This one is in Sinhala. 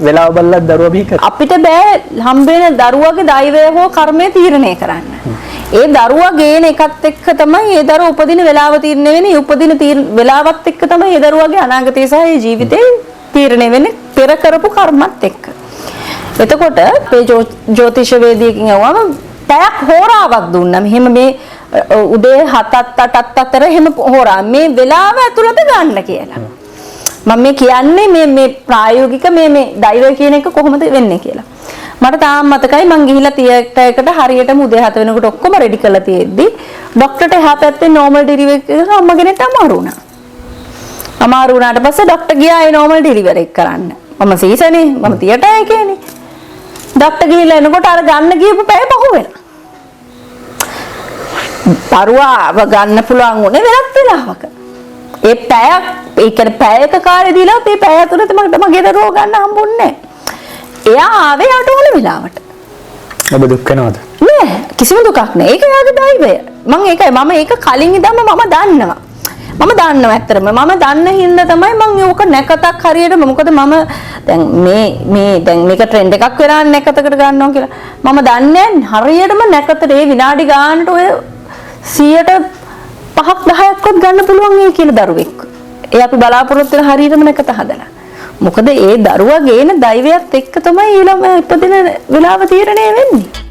වෙලාව බලලා දරුවා බිහි කරනවා. අපිට බෑ හම්බ වෙන දරුවාගේ දෛවය හෝ කර්මය තීරණය කරන්න. ඒ දරුවා ගේන එකත් එක්ක තමයි ඒ දරුවා උපදින වෙලාව තීරණය වෙන්නේ. උපදින වෙලාවත් එක්ක තමයි ඒ දරුවාගේ අනාගතය සහ ඒ ජීවිතේ තීරණය වෙන්නේ පෙර කරපු කර්මත් එක්ක. එතකොට මේ ජ්‍යොතිෂ වේදිකකින් යවම පැයක් හෝරාවක් දුන්නා. මෙහෙම මේ උදේ 7ත් 8ත් අතර එහෙම හෝරා මේ වෙලාව ඇතුළත ගන්න කියලා. මම මේ කියන්නේ මේ ප්‍රායෝගික මේ දෛවය කියන එක කොහොමද වෙන්නේ කියලා. මට තාම මතකයි මං ගිහිල්ලා තියටයකට හරියටම උදේ 7 වෙනකොට ඔක්කොම රෙඩි කරලා තියෙද්දි ડોක්ටර්ට එහා පැත්තේ නෝමල් ඩෙලිවරි එක අම්මගෙනට අමාරු වුණා. අමාරු වුණාට පස්සේ ડોක්ටර් ගියා ඒ නෝමල් ඩෙලිවරි එක කරන්න. මම සීසනේ මම තියට එකේනේ. ડોක්ටර් ගිහිල්ලා එනකොට අර ගන්න ගියපු පැය පහු වෙලා. දරුවාව ගන්න පුළුවන් උනේ වෙනත් වෙලාවක. ඒ පැයක් ඒ කියන්නේ පැයක කාලේ දීලා මේ පැය තුනට මගේ දරුවෝ ගන්න හම්බුන්නේ නැහැ. එයා ආවේ යට ඕන වෙලාවට. ඔබ දුක් වෙනවද? නෑ කිසිම දුකක් නෑ. ඒක යාගේ දෛවය. මම ඒක කලින් ඉඳන්ම මම දන්නවා. මම දන්නවා ඇත්තටම. මම දන්න හින්දා තමයි මම ඕක නැකතක් හරියට මොකද මම දැන් දැන් මේක ට්‍රෙන්ඩ් එකක් වෙලා නැකතකට ගන්නවා කියලා. මම දන්නේ හරියටම නැකතට ඒ විනාඩි ගානට ඔය 100ට 5ක් 10ක්වත් ගන්න පුළුවන් ඒ කියලා දරුවෙක්. ඒ අපි බලාපොරොත්තු වෙන හරියටම නැකත හදලා. මොකද ඒ දරුවා ගේන දෛවයත් එක්ක තමයි ඊළඟ ඉපදින වෙලාව තීරණය වෙන්නේ.